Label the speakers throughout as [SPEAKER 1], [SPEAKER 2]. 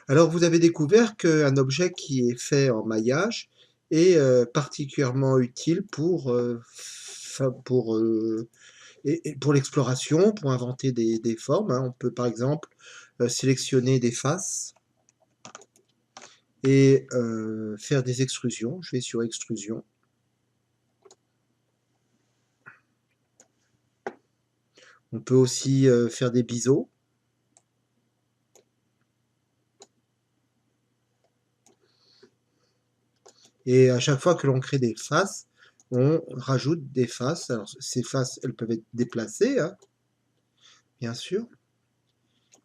[SPEAKER 1] Alors, vous avez découvert qu'un objet qui est fait en maillage est particulièrement utile pour l'exploration, pour inventer des formes, hein. On peut par exemple sélectionner des faces et faire des extrusions. Je vais sur extrusion. On peut aussi faire des biseaux. Et à chaque fois que l'on crée des faces, on rajoute des faces. Alors ces faces, elles peuvent être déplacées, hein, bien sûr,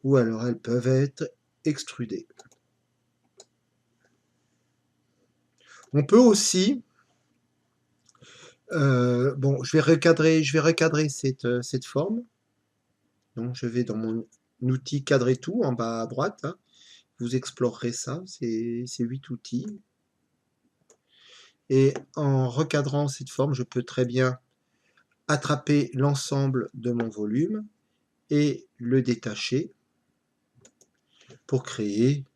[SPEAKER 1] ou alors elles peuvent être extrudées. On peut aussi, bon, je vais recadrer cette forme. Donc je vais dans mon outil cadrer tout en bas à droite, hein. Vous explorerez ça, ces 8 outils. Et en recadrant cette forme, je peux très bien attraper l'ensemble de mon volume et le détacher pour créer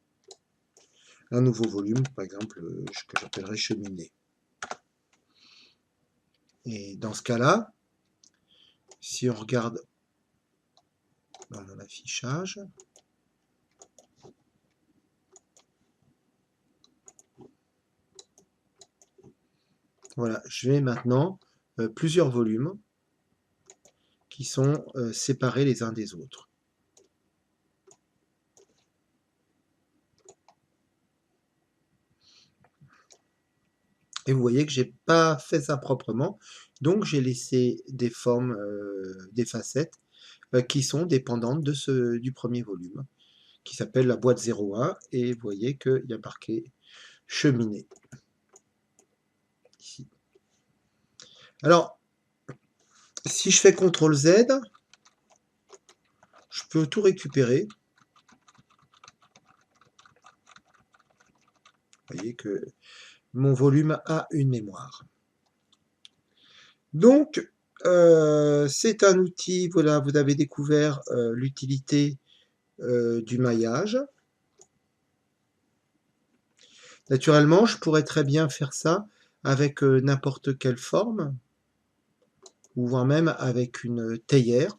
[SPEAKER 1] un nouveau volume, par exemple, que j'appellerai cheminée. Et dans ce cas-là, si on regarde dans mon affichage, voilà, j'ai maintenant plusieurs volumes qui sont séparés les uns des autres. Et vous voyez que j'ai pas fait ça proprement, donc j'ai laissé des formes, des facettes qui sont dépendantes du premier volume, qui s'appelle la boîte 01, et vous voyez qu'il y a marqué cheminée ici. Alors, si je fais CTRL Z, je peux tout récupérer. Vous voyez que mon volume a une mémoire. Donc, c'est un outil, voilà, vous avez découvert l'utilité du maillage. Naturellement, je pourrais très bien faire ça avec n'importe quelle forme, ou voire même avec une théière.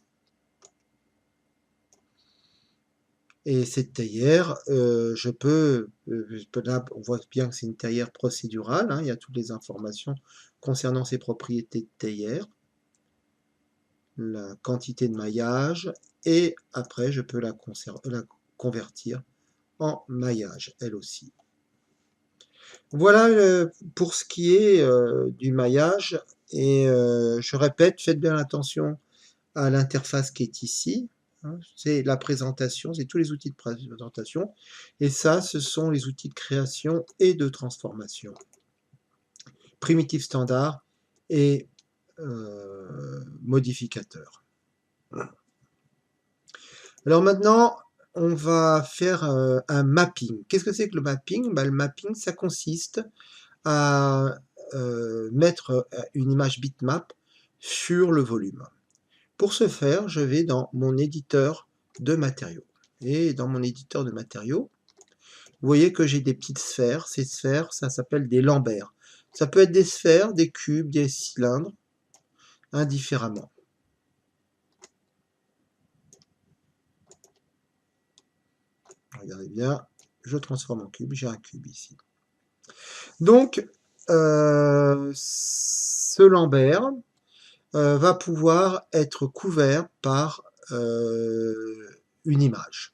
[SPEAKER 1] Et cette théière, là, on voit bien que c'est une théière procédurale, hein, il y a toutes les informations concernant ses propriétés de théière, la quantité de maillage, et après je peux la convertir en maillage, elle aussi. Voilà pour ce qui est du maillage, et je répète, faites bien attention à l'interface qui est ici, hein, c'est la présentation, c'est tous les outils de présentation, et ça, ce sont les outils de création et de transformation. Primitif standard et modificateur. Alors maintenant, on va faire un mapping. Qu'est-ce que c'est que le mapping? Le mapping, ça consiste à mettre une image bitmap sur le volume. Pour ce faire, je vais dans mon éditeur de matériaux. Et dans mon éditeur de matériaux, vous voyez que j'ai des petites sphères. Ces sphères, ça s'appelle des lambères. Ça peut être des sphères, des cubes, des cylindres, indifféremment. Regardez bien, je transforme en cube, j'ai un cube ici. Donc, ce lambert va pouvoir être couvert par une image.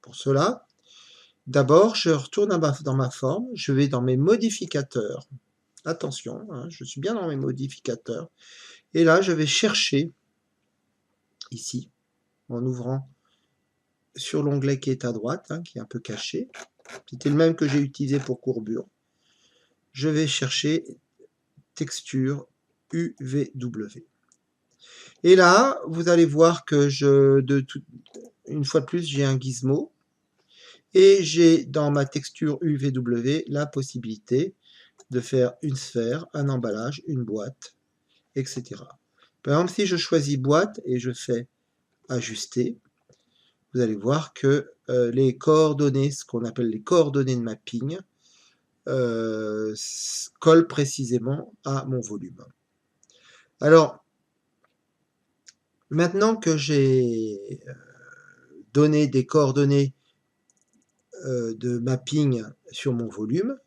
[SPEAKER 1] Pour cela, d'abord, je retourne dans ma forme, je vais dans mes modificateurs. Attention, hein, je suis bien dans mes modificateurs. Et là, je vais chercher, ici, en ouvrant sur l'onglet qui est à droite, hein, qui est un peu caché. C'était le même que j'ai utilisé pour courbure. Je vais chercher texture UVW. Et là, vous allez voir que une fois de plus, j'ai un gizmo. Et j'ai dans ma texture UVW la possibilité de faire une sphère, un emballage, une boîte, etc. Par exemple, si je choisis boîte et je fais ajuster, vous allez voir que les coordonnées, ce qu'on appelle les coordonnées de mapping, collent précisément à mon volume. Alors, maintenant que j'ai donné des coordonnées de mapping sur mon volume,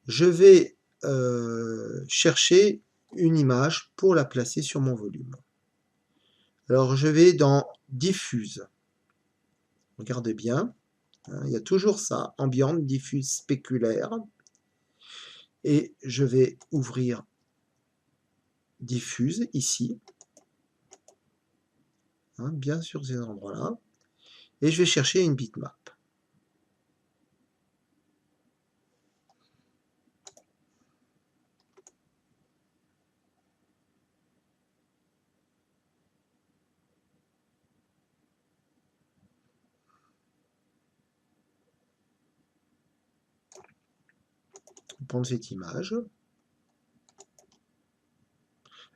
[SPEAKER 1] je vais chercher une image pour la placer sur mon volume. Alors je vais dans Diffuse. Regardez bien, hein, il y a toujours ça, ambiante, diffuse, spéculaire. Et je vais ouvrir Diffuse ici, hein, bien sur ces endroits-là. Et je vais chercher une bitmap. Je vais prendre cette image.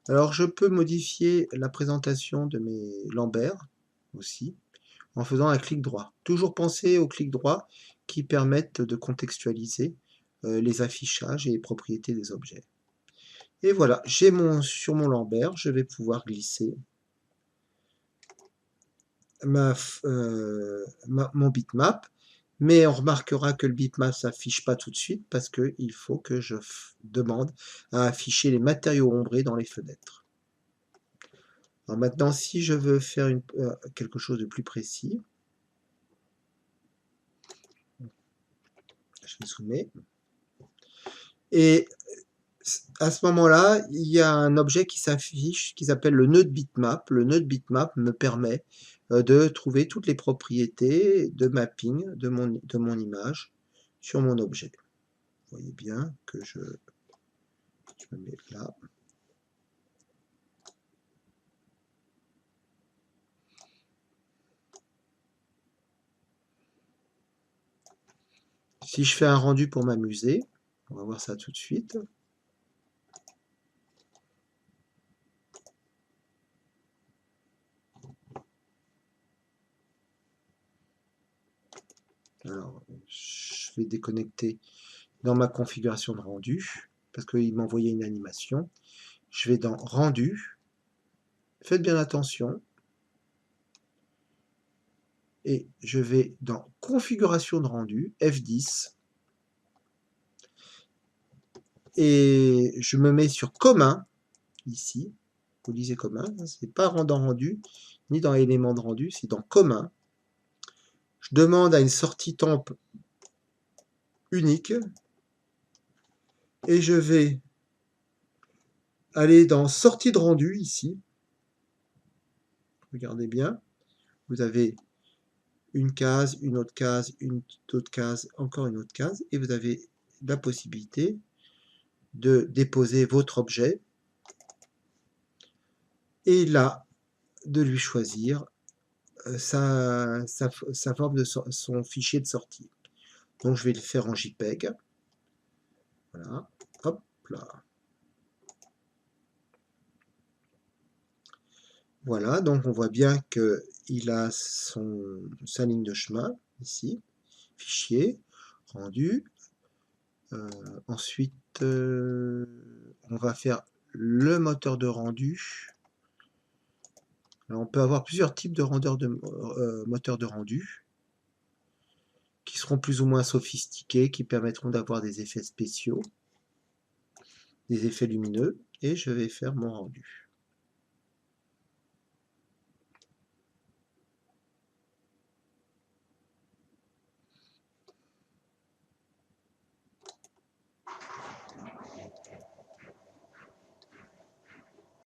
[SPEAKER 1] Alors je peux modifier la présentation de mes Lambert aussi en faisant un clic droit. Toujours penser aux clics droits qui permettent de contextualiser les affichages et les propriétés des objets. Et voilà, j'ai sur mon Lambert, je vais pouvoir glisser mon bitmap, mais on remarquera que le bitmap ne s'affiche pas tout de suite parce qu'il faut que je demande à afficher les matériaux ombrés dans les fenêtres. Alors maintenant, si je veux faire quelque chose de plus précis, je les soumets. Et à ce moment-là, il y a un objet qui s'affiche qui s'appelle le nœud de bitmap. Le nœud de bitmap me permet de trouver toutes les propriétés de mapping de mon image sur mon objet. Vous voyez bien que je me mets là. Si je fais un rendu pour m'amuser, on va voir ça tout de suite. Alors, je vais déconnecter dans ma configuration de rendu, parce qu'il m'a envoyé une animation. Je vais dans rendu. Faites bien attention. Et je vais dans configuration de rendu, F10. Et je me mets sur commun, ici. Vous lisez commun, c'est pas dans rendu, ni dans éléments de rendu, c'est dans commun. Je demande à une sortie temp unique. Et je vais aller dans sortie de rendu, ici. Regardez bien. Vous avez une case, une autre case, une autre case, encore une autre case. Et vous avez la possibilité de déposer votre objet. Et là, de lui choisir sa forme de son fichier de sortie. Donc je vais le faire en JPEG. Voilà, hop là. Voilà, donc on voit bien qu'il a sa ligne de chemin, ici, fichier, rendu. Ensuite, on va faire le moteur de rendu. Alors, on peut avoir plusieurs types de moteurs de rendu qui seront plus ou moins sophistiqués, qui permettront d'avoir des effets spéciaux, des effets lumineux, et je vais faire mon rendu.